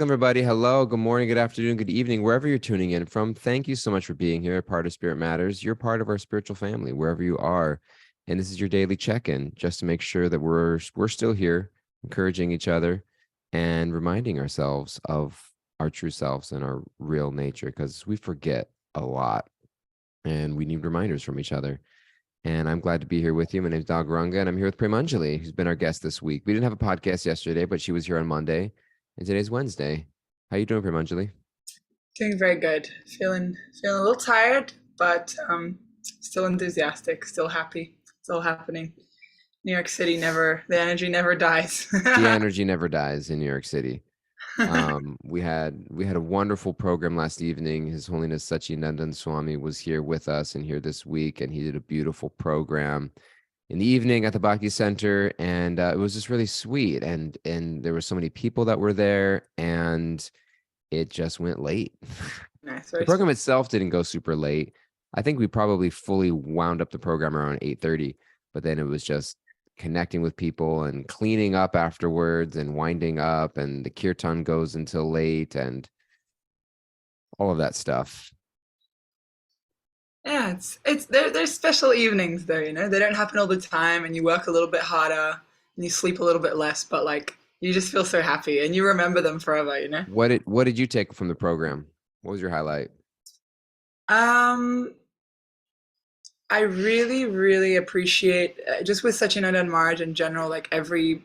Welcome, everybody. Hello, good morning, good afternoon, good evening, wherever you're tuning in from. Thank you so much for being here, part of Spirit Matters. You're part of our spiritual family, wherever you are. And this is your daily check-in, just to make sure that we're still here, encouraging each other and reminding ourselves of our true selves and our real nature, because we forget a lot and we need reminders from each other. And I'm glad to be here with you. My name is Dagaranga, and I'm here with Premanjali, who's been our guest this week. We didn't have a podcast yesterday, but she was here on Monday. And today's Wednesday. How you doing, Premanjali? Doing very good. Feeling a little tired, but still enthusiastic, still happy, still happening. New York City the energy never dies. The energy never dies in New York City. We had a wonderful program last evening. His Holiness Sachinandan Swami was here with us and here this week, and he did a beautiful program in the evening at the Bhakti Center, and it was just really sweet. And there were so many people that were there, and it just went late. Nice, The very program sweet. itself didn't go super late. I think we probably fully wound up the program around 8:30, but then it was just connecting with people and cleaning up afterwards and winding up, and the kirtan goes until late and all of that stuff. Yeah, there's special evenings though, you know. They don't happen all the time, and you work a little bit harder and you sleep a little bit less, but like you just feel so happy and you remember them forever, you know. What did you take from the program? What was your highlight? Um, I really, really appreciate just with Sachinandan Maharaj in general, like every,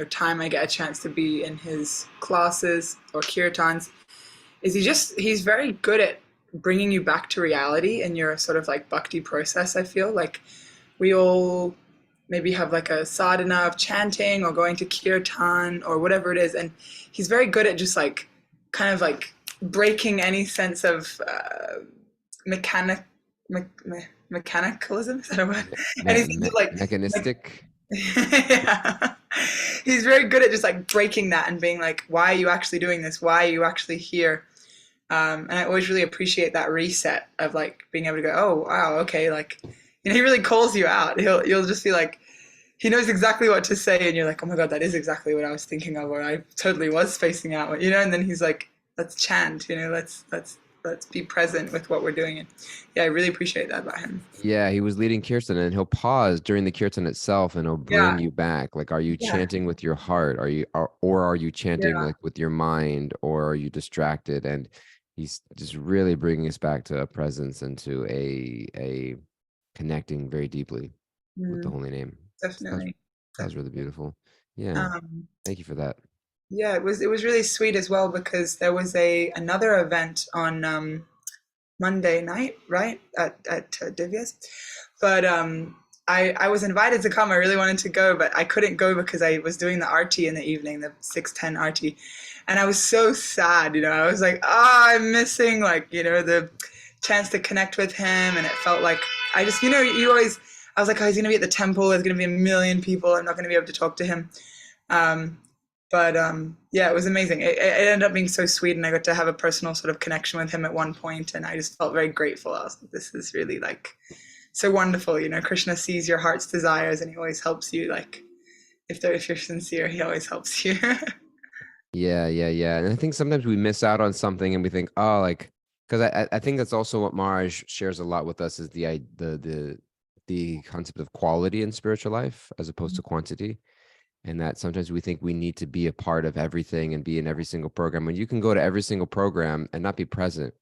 time I get a chance to be in his classes or kirtans, he's very good at bringing you back to reality in your sort of like bhakti process. I feel like we all maybe have like a sadhana of chanting or going to kirtan or whatever it is, and he's very good at just like kind of like breaking any sense of mechanic me- mechanicalism, is that a word? Any sense of like Mechanistic. yeah. He's very good at just like breaking that and being like, why are you actually doing this? Why are you actually here? And I always really appreciate that reset of like being able to go, oh wow, okay, like he really calls you out. You'll just be like, he knows exactly what to say, and you're like, oh my god, that is exactly what I was thinking of, or I totally was spacing out, you know. And then he's like, let's chant, let's be present with what we're doing. And yeah, I really appreciate that about him. Yeah, he was leading kirtan, and he'll pause during the kirtan itself and he'll bring Yeah, you back. Like, are you yeah, chanting with your heart? Or are you chanting yeah. like with your mind, or are you distracted? And he's just really bringing us back to a presence and to a connecting very deeply with the Mm, holy name. So definitely, that was really definitely. beautiful. Yeah. Um, Thank you for that. yeah, it was really sweet as well because there was a another event on Monday night, right at Divya's. But I was invited to come. I really wanted to go, but I couldn't go because I was doing the RT in the evening, the 6:10 RT, and I was so sad. I was like, I'm missing like the chance to connect with him, and it felt like I just you always. I was like, oh, he's gonna be at the temple. There's gonna be a million people. I'm not gonna be able to talk to him. Um, but yeah, it was amazing. It ended up being so sweet, and I got to have a personal sort of connection with him at one point, and I just felt very grateful. I was like, this is really like so wonderful. Krishna sees your heart's desires, and he always helps you. Like if you're sincere, he always helps you. Yeah, yeah, yeah. And I think sometimes we miss out on something and we think, oh, like, because I think that's also what Maraj shares a lot with us is the concept of quality in spiritual life as opposed to quantity. And that sometimes we think we need to be a part of everything and be in every single program. When you can go to every single program and not be present,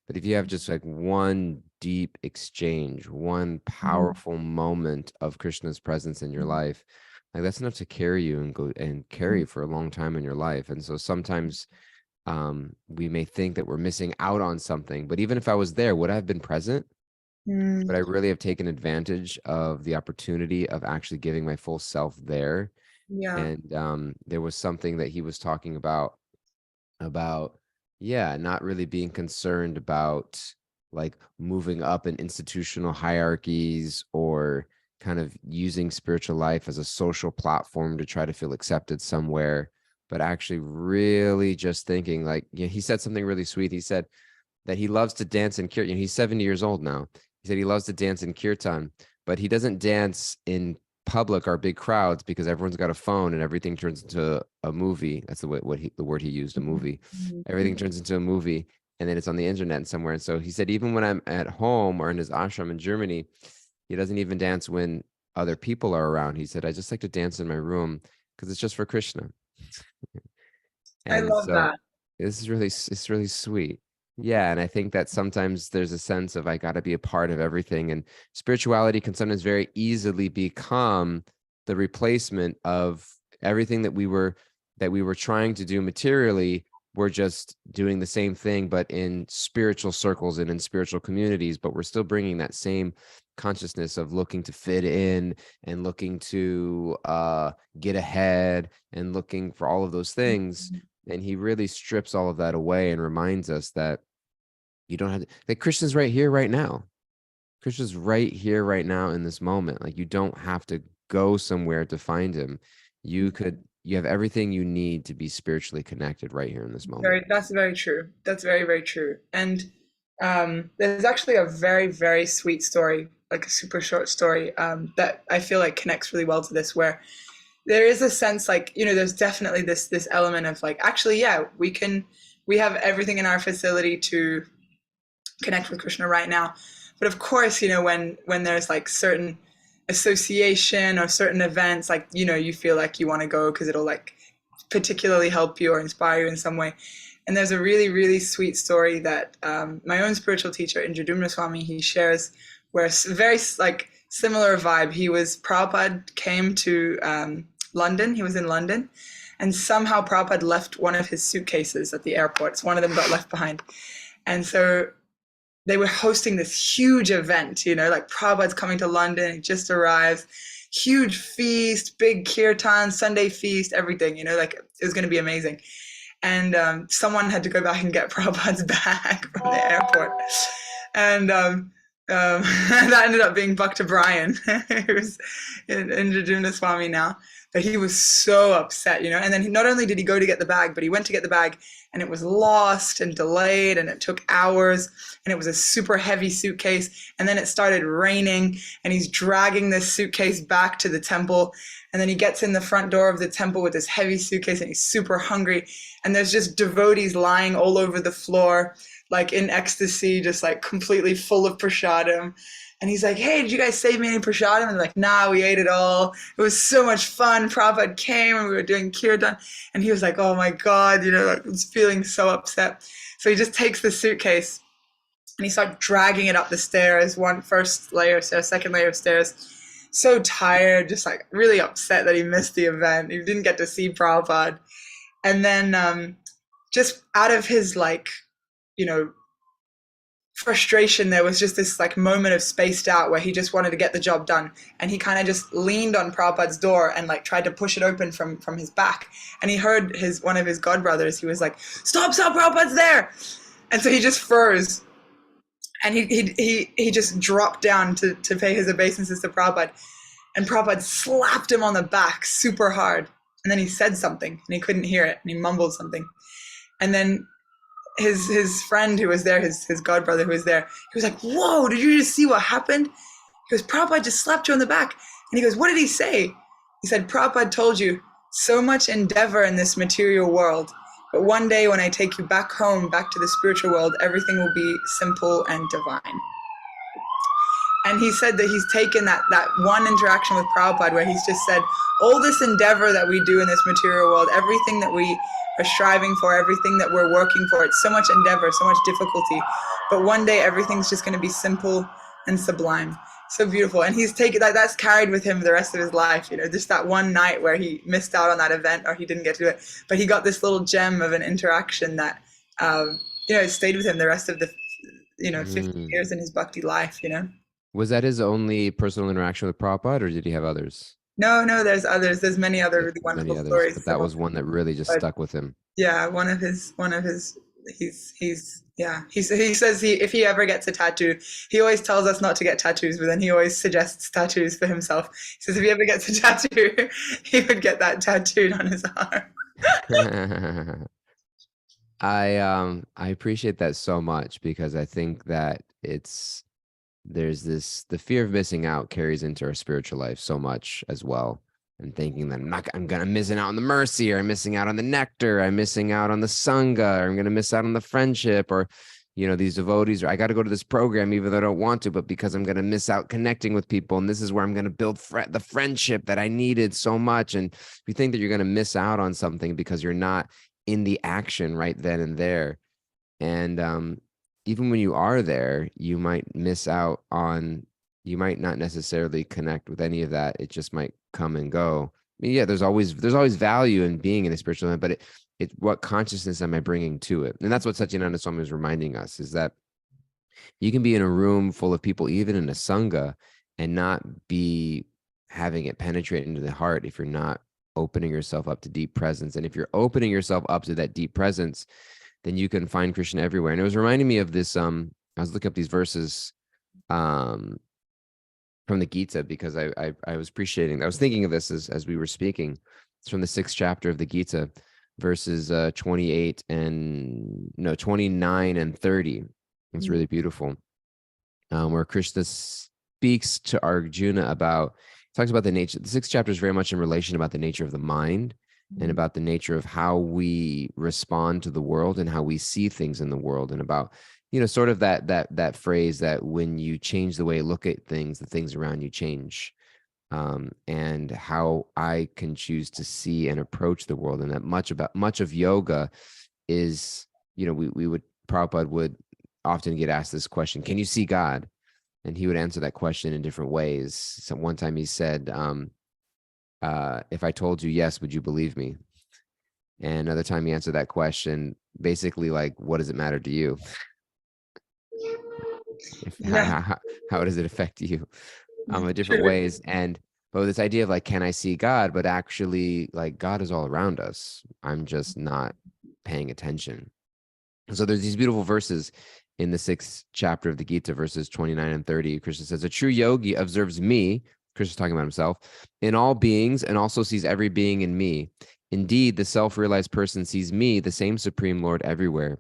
but if you have just like one deep exchange, one powerful moment of Krishna's presence in your life, like that's enough to carry you and go and carry you for a long time in your life. And so sometimes we may think that we're missing out on something, but even if I was there, would I have been present? Mm, Would I really have taken advantage of the opportunity of actually giving my full self there? yeah. And there was something that he was talking about yeah, not really being concerned about like moving up in institutional hierarchies or kind of using spiritual life as a social platform to try to feel accepted somewhere, but actually really just thinking like, he said something really sweet. He said that he loves to dance in kirtan. He's 70 years old now. He said he loves to dance in kirtan, but he doesn't dance in public are big crowds because everyone's got a phone and everything turns into a movie. That's the word he used, a movie. Everything turns into a movie, and then it's on the internet somewhere. And so he said, even when I'm at home or in his ashram in Germany, he doesn't even dance when other people are around. He said, I just like to dance in my room because it's just for Krishna. I And love so that. it's really sweet. Yeah, and I think that sometimes there's a sense of I got to be a part of everything, and spirituality can sometimes very easily become the replacement of everything that we were trying to do materially. We're just doing the same thing, but in spiritual circles and in spiritual communities, but we're still bringing that same consciousness of looking to fit in and looking to get ahead and looking for all of those things. And he really strips all of that away and reminds us that you don't have to, that Krishna's right here, right now. Krishna's right here, right now in this moment. Like, you don't have to go somewhere to find him. You have everything you need to be spiritually connected right here in this moment. That's very true. That's very, very true. And there's actually a very, very sweet story, like a super short story, that I feel like connects really well to this, where there is a sense like, there's definitely this element of like, actually, yeah, we have everything in our facility to connect with Krishna right now. But of course, when there's like certain association or certain events, like, you feel like you want to go because it'll like particularly help you or inspire you in some way. And there's a really, really sweet story that my own spiritual teacher, Indradyumna Swami, he shares, where very like similar vibe. Prabhupada came to London. He was in London, and somehow Prabhupada left one of his suitcases at the airport. So one of them got left behind. And so they were hosting this huge event, like Prabhupada's coming to London, he just arrives, huge feast, big kirtan, Sunday feast, everything, like it was going to be amazing. And someone had to go back and get Prabhupada's bag from the airport. And that ended up being Bhakta Brian, who's in Indradyumna Swami now. But he was so upset, And then not only did he go to get the bag, but he went to get the bag and it was lost and delayed and it took hours and it was a super heavy suitcase. And then it started raining and he's dragging this suitcase back to the temple. And then he gets in the front door of the temple with this heavy suitcase and he's super hungry. And there's just devotees lying all over the floor, like in ecstasy, just like completely full of prasadam. And he's like, hey, did you guys save me any prasadam? And they're like, nah, we ate it all. It was so much fun. Prabhupada came and we were doing kirtan. And he was like, oh my God, like, was feeling so upset. So he just takes the suitcase and he starts dragging it up the stairs, first layer of stairs, second layer of stairs. So tired, just like really upset that he missed the event. He didn't get to see Prabhupada. And then just out of his like, frustration, there was just this like moment of spaced out where he just wanted to get the job done, and he kind of just leaned on Prabhupada's door and like tried to push it open from his back, and he heard one of his godbrothers, he was like, stop, Prabhupada's there. And so he just froze and he just dropped down to pay his obeisances to Prabhupada, and Prabhupada slapped him on the back super hard, and then he said something and he couldn't hear it and he mumbled something, and then his friend who was there, his godbrother who was there, he was like, whoa, did you just see what happened? He goes, Prabhupada just slapped you on the back. And he goes, what did he say? He said, Prabhupada told you, so much endeavor in this material world, but one day when I take you back home, back to the spiritual world, everything will be simple and divine. And he said that he's taken that one interaction with Prabhupada where he's just said, all this endeavor that we do in this material world, everything that we are striving for, everything that we're working for, it's so much endeavor, so much difficulty. But one day everything's just going to be simple and sublime. So beautiful. And he's taken that's carried with him the rest of his life, just that one night where he missed out on that event or he didn't get to do it. But he got this little gem of an interaction that, stayed with him the rest of the, 50 years in his bhakti life, Was that his only personal interaction with Prabhupada, or did he have others? No, there's others. There's many other Yeah, really many wonderful others, stories. but that was one that really just stuck with him. Yeah, one of his, he says if he ever gets a tattoo, he always tells us not to get tattoos, but then he always suggests tattoos for himself. He says if he ever gets a tattoo, he would get that tattooed on his arm. I appreciate that so much because I think that it's there's this, the fear of missing out carries into our spiritual life so much as well. And thinking that I'm gonna missing out on the mercy, or I'm missing out on the nectar, I'm missing out on the sangha, or I'm gonna miss out on the friendship, or these devotees, or I got to go to this program even though I don't want to, but because I'm gonna miss out connecting with people, and this is where I'm gonna build the friendship that I needed so much. And you think that you're gonna miss out on something because you're not in the action right then and there. And even when you are there, you might miss out on, you might not necessarily connect with any of that. It just might come and go. I mean, yeah, there's always value in being in a spiritual event, but it what consciousness am I bringing to it? And that's what Satyananda Swami is reminding us, is that you can be in a room full of people, even in a sangha, and not be having it penetrate into the heart if you're not opening yourself up to deep presence. And if you're opening yourself up to that deep presence, then you can find Krishna everywhere. And it was reminding me of this. I was looking up these verses um, from the Gita, because I was appreciating. I was thinking of this as we were speaking. It's from the 6th chapter of the Gita, verses 28 and no 29 and 30. It's really beautiful, where Krishna speaks to Arjuna about, talks about the nature. The 6th chapter is very much in relation about the nature of the mind, and about the nature of how we respond to the world and how we see things in the world, and about sort of that phrase that when you change the way you look at things, the things around you change. And how I can choose to see and approach the world. And that much of yoga is, Prabhupada would often get asked this question: can you see God? And he would answer that question in different ways. So one time he said, if I told you yes, would you believe me? And another time he answered that question basically like, what does it matter to you? Yeah, How does it affect you? In different true. ways. And but this idea of like, can I see God? But actually, like, God is all around us. I'm just not paying attention. So there's these beautiful verses in the 6th chapter of the Gita, verses 29 and 30. Krishna says, a true yogi observes me, Krishna's talking about himself, in all beings, and also sees every being in me. Indeed, the self-realized person sees me, the same Supreme Lord, everywhere.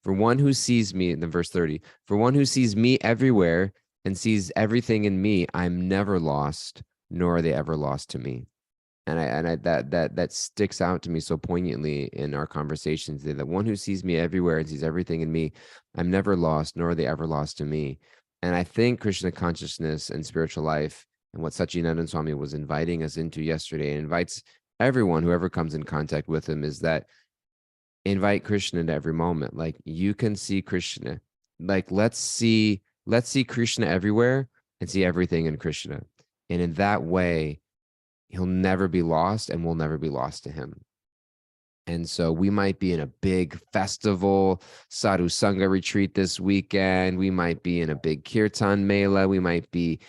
For one who sees me, in the verse 30, for one who sees me everywhere and sees everything in me, I'm never lost, nor are they ever lost to me. And I that sticks out to me so poignantly in our conversations today, that one who sees me everywhere and sees everything in me, I'm never lost, nor are they ever lost to me. And I think Krishna consciousness and spiritual life, and what Satchidananda Swami was inviting us into yesterday, and invites everyone, whoever comes in contact with him, is that invite Krishna into every moment. Like, you can see Krishna. Like, let's see Krishna everywhere and see everything in Krishna. And in that way, he'll never be lost, and we'll never be lost to him. And so we might be in a big festival, Sadhu Sangha retreat this weekend. We might be in a big kirtan mela. We might be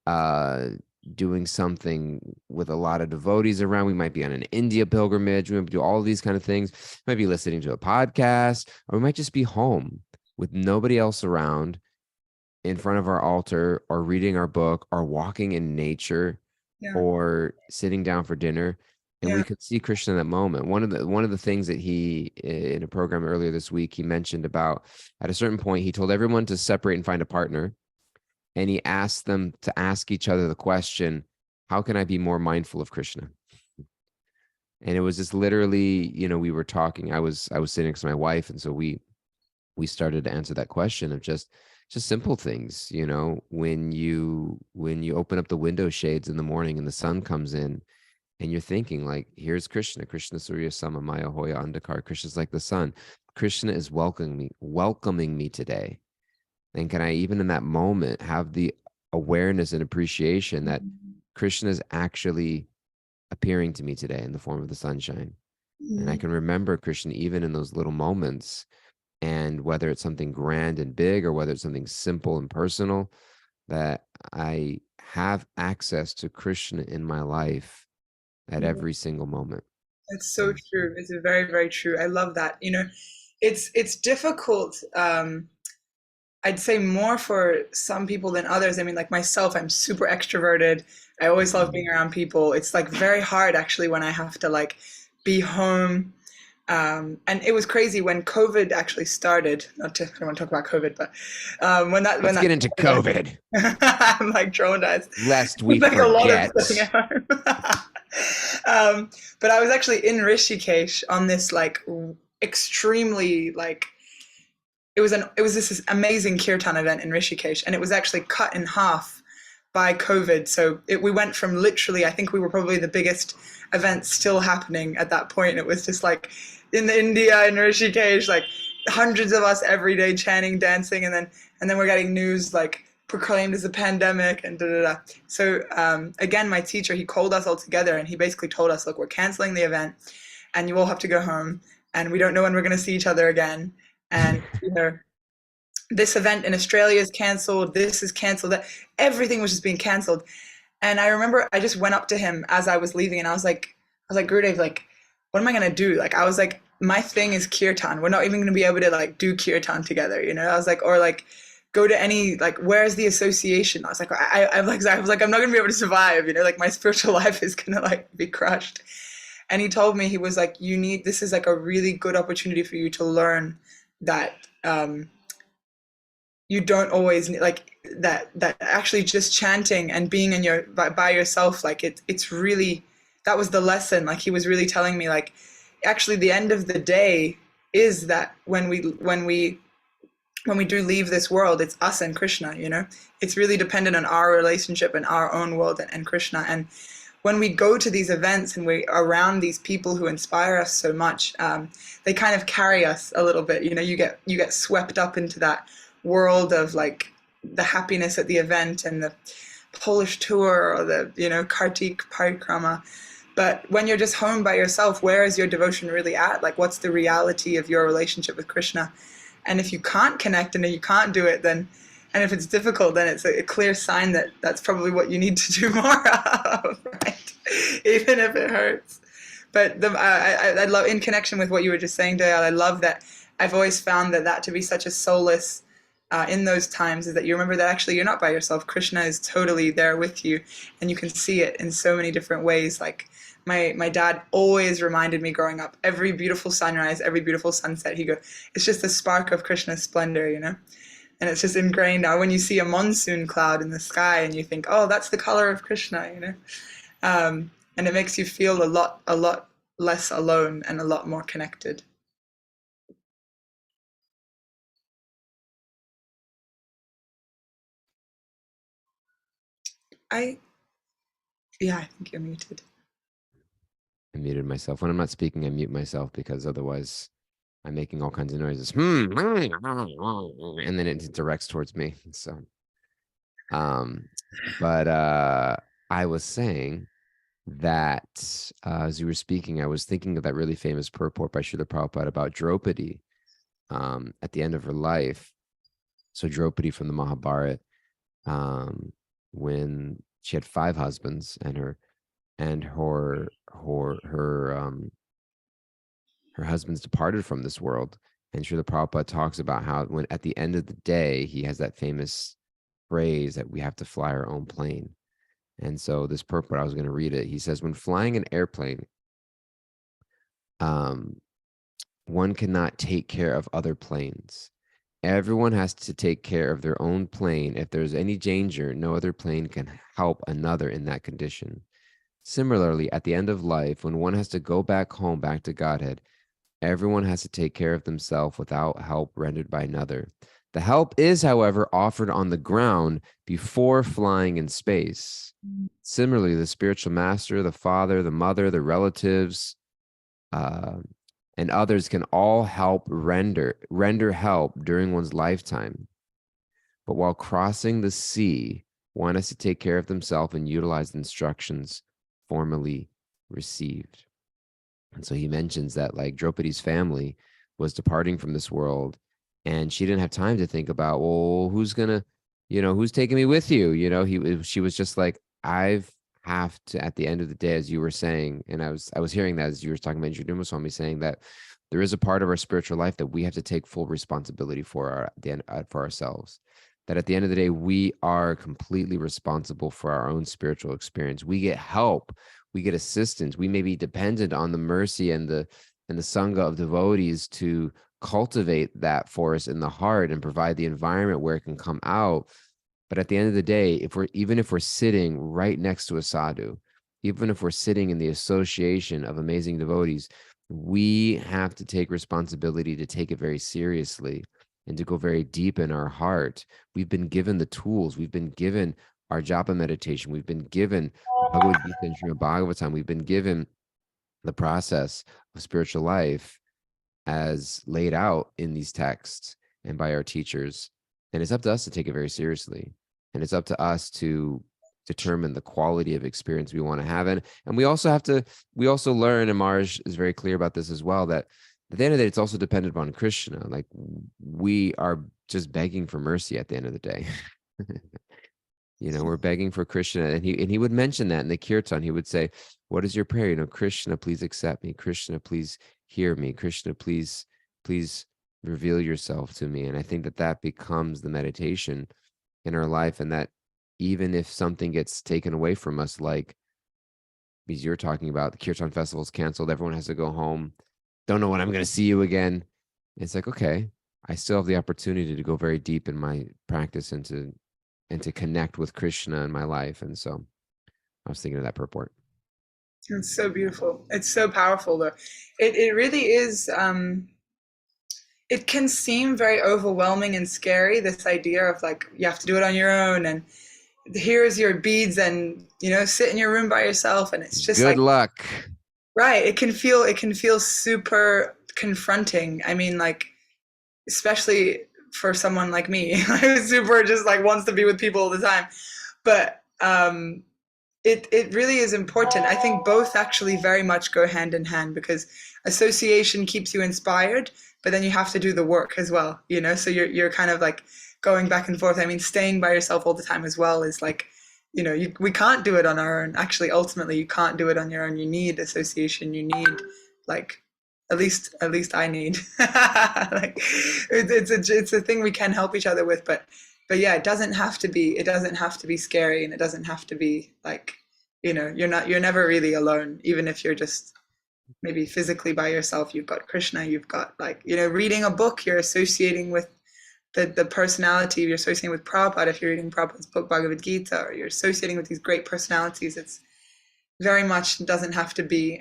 uh, doing something with a lot of devotees around. We might be on an India pilgrimage. We might do all these kind of things. We might be listening to a podcast, or we might just be home with nobody else around, in front of our altar, or reading our book, or walking in nature, Yeah, or sitting down for dinner, and we yeah, could see Krishna in that moment. One of the things that he, in a program earlier this week, he mentioned about, at a certain point, he told everyone to separate and find a partner, and he asked them to ask each other the question, how can I be more mindful of Krishna? And it was just literally, we were talking, I was sitting next to my wife, and so we started to answer that question of just simple things. When you open up the window shades in the morning and the sun comes in, and you're thinking like, here's Krishna Surya Sama Maya Hoya Andakar. Krishna's like the sun. Krishna is welcoming me today. And can I, even in that moment, have the awareness and appreciation that Krishna is actually appearing to me today in the form of the sunshine? And I can remember Krishna even in those little moments. And whether it's something grand and big, or whether it's something simple and personal, that I have access to Krishna in my life at yeah. every single moment. It's so And true. It's very, very true. I love that. It's difficult. I'd say more for some people than others. I mean, like myself, I'm super extroverted. I always love Mhm. being around people. It's like very hard actually when I have to like be home. And it was crazy when COVID actually started. Not to, I don't want to talk about COVID, but when Let's that get into COVID, I'm like traumatized. lest we It's like a lot of forget. sitting at home. But I was actually in Rishikesh on this like extremely like it was this amazing kirtan event in Rishikesh, and it was actually cut in half by COVID. So we went from literally, I think we were probably the biggest event still happening at that point. It was just like in India, in Rishikesh, like hundreds of us every day chanting, dancing, and then we're getting news like proclaimed as a pandemic and da da da. So again, my teacher, he called us all together and he basically told us, look, we're canceling the event, and you all have to go home, and we don't know when we're going to see each other again. And this event in Australia is canceled. This is canceled. That everything was just being canceled. And I remember I just went up to him as I was leaving, and I was like, Gurudev, like, what am I gonna do? Like, I was like, my thing is kirtan. We're not even gonna be able to like do kirtan together, you know? I was like, or like go to any like, where's the association? I was like, I was like, I'm not gonna be able to survive, you know? Like my spiritual life is gonna like be crushed. And he told me, he was like, you need, this is like a really good opportunity for you to learn that you don't always need, like that actually just chanting and being in your by yourself, like it's really, that was the lesson. Like he was really telling me like actually the end of the day is that when we do leave this world, it's us and Krishna, you know. It's really dependent on our relationship and our own world and Krishna. And when we go to these events and we're around these people who inspire us so much, they kind of carry us a little bit. You know, you get swept up into that world of like the happiness at the event and the Polish tour or the, you know, Kartik Parikrama. But when you're just home by yourself, where is your devotion really at? Like, what's the reality of your relationship with Krishna? And if you can't connect and you can't do it, then, and if it's difficult, then it's a clear sign that that's probably what you need to do more of, right? Even if it hurts. But I love, in connection with what you were just saying, Dale, I love that I've always found that to be such a solace in those times, is that you remember that actually you're not by yourself. Krishna is totally there with you, and you can see it in so many different ways. Like my dad always reminded me growing up, every beautiful sunrise, every beautiful sunset, he go, it's just a spark of Krishna's splendor, you know? And it's just ingrained now when you see a monsoon cloud in the sky and you think, oh, that's the color of Krishna, you know? And it makes you feel a lot less alone and a lot more connected. I, yeah, I think you're muted. I muted myself. When I'm not speaking, I mute myself because otherwise I'm making all kinds of noises. And then it directs towards me. So, um, but I was saying that as you were speaking, I was thinking of that really famous purport by Srila Prabhupada about Draupadi at the end of her life. So Draupadi from the Mahabharata, when she had 5 husbands and her husbands departed from this world. And Srila Prabhupada talks about how when at the end of the day, he has that famous phrase that we have to fly our own plane. And so this purport, I was going to read it. He says, when flying an airplane, um, one cannot take care of other planes. Everyone has to take care of their own plane. If there's any danger, no other plane can help another in that condition. Similarly, at the end of life, when one has to go back home, back to Godhead, everyone has to take care of themselves without help rendered by another. The help is, however, offered on the ground before flying in space. Similarly, the spiritual master, the father, the mother, the relatives, and others can all help render help during one's lifetime. But while crossing the sea, one has to take care of themselves and utilize the instructions formally received. And so he mentions that like Draupadi's family was departing from this world, and she didn't have time to think about, well, who's gonna, who's taking me with you? She was just like, I've have to, at the end of the day, as you were saying, and I was hearing that as you were talking about Juduma Swami, saying that there is a part of our spiritual life that we have to take full responsibility for for ourselves. That at the end of the day, we are completely responsible for our own spiritual experience. We get help, we get assistance, we may be dependent on the mercy and and the sangha of devotees to cultivate that force in the heart and provide the environment where it can come out. But at the end of the day, even if we're sitting right next to a sadhu, even if we're sitting in the association of amazing devotees, we have to take responsibility to take it very seriously and to go very deep in our heart. We've been given the tools. We've been given our japa meditation. We've been given Bhagavad Gita and Srimad Bhagavatam. We've been given the process of spiritual life as laid out in these texts and by our teachers. And it's up to us to take it very seriously. And it's up to us to determine the quality of experience we want to have. And we also learn, and Marj is very clear about this as well, that at the end of the day, it's also dependent upon Krishna. Like, we are just begging for mercy at the end of the day. We're begging for Krishna, and he would mention that in the kirtan. He would say, "What is your prayer? Krishna, please accept me. Krishna, please hear me. Krishna, please reveal yourself to me." And I think that becomes the meditation in our life, and that even if something gets taken away from us, like, because you're talking about, the kirtan festival's canceled, everyone has to go home, don't know when I'm going to see you again. It's like, okay, I still have the opportunity to go very deep in my practice and to connect with Krishna in my life. And so I was thinking of that purport. It's so beautiful. It's so powerful, though. It really is. It can seem very overwhelming and scary, this idea of like, you have to do it on your own, and here's your beads, and sit in your room by yourself, and it's just Good like, luck. right. It can feel super confronting. I mean, like, especially for someone like me, who super just like wants to be with people all the time. But it really is important. I think both actually very much go hand in hand, because association keeps you inspired, but then you have to do the work as well, so you're kind of like going back and forth. I mean, staying by yourself all the time as well is like, we can't do it on our own. Actually, ultimately, you can't do it on your own. You need association. You need, like, at least I need, like, it's a thing we can help each other with. But yeah, it doesn't have to be scary, and it doesn't have to be like, you're never really alone, even if you're just maybe physically by yourself. You've got Krishna, you've got, like, reading a book, you're associating with the personality, you're associating with Prabhupada if you're reading Prabhupada's book Bhagavad Gita, or you're associating with these great personalities. It's very much doesn't have to be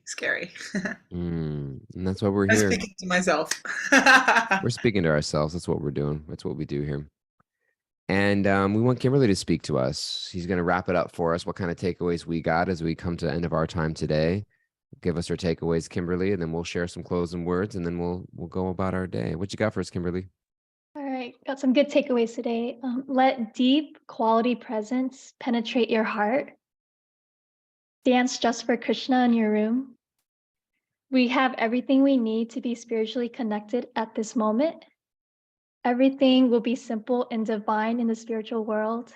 scary. And that's why we're I'm here. speaking to myself. We're speaking to ourselves. That's what we're doing. That's what we do here. And we want Kimberly to speak to us. He's going to wrap it up for us. What kind of takeaways we got as we come to the end of our time today? Give us our takeaways, Kimberly, and then we'll share some closing words, and then we'll go about our day. What you got for us, Kimberly? All right, got some good takeaways today. Let deep quality presence penetrate your heart. Dance just for Krishna in your room. We have everything we need to be spiritually connected at this moment. Everything will be simple and divine in the spiritual world.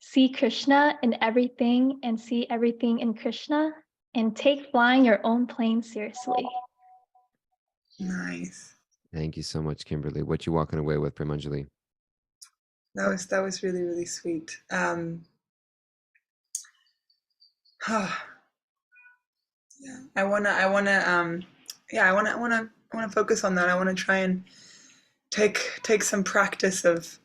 See Krishna in everything and see everything in Krishna, and take flying your own plane seriously. Nice. Thank you so much, Kimberly. What you walking away with, Premanjali? That was really, really sweet. Yeah, I wanna focus on that. I wanna try and take some practice of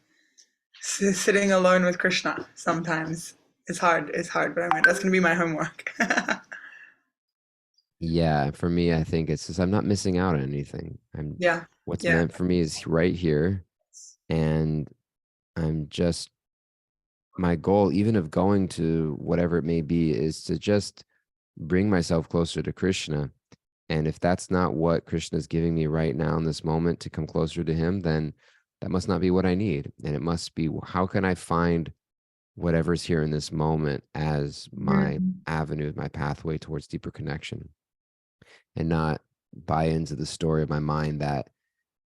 sitting alone with Krishna. Sometimes it's hard, but that's gonna be my homework. Yeah, for me, I think it's just I'm not missing out on anything. What's Yeah. meant for me is right here, and I'm just, my goal, even of going to whatever it may be, is to just bring myself closer to Krishna. And if that's not what Krishna is giving me right now in this moment to come closer to him, then that must not be what I need. And it must be, how can I find whatever's here in this moment as my avenue, my pathway towards deeper connection, and not buy into the story of my mind that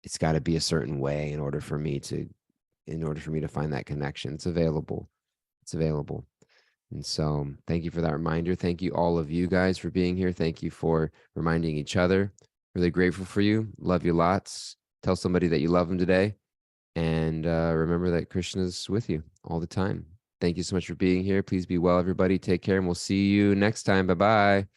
it's got to be a certain way in order for me to find that connection. It's available. And so thank you for that reminder. Thank you, all of you guys, for being here. Thank you for reminding each other. Really grateful for you. Love you lots. Tell somebody that you love them today. And remember that Krishna's with you all the time. Thank you so much for being here. Please be well, everybody. Take care, and we'll see you next time. Bye-bye.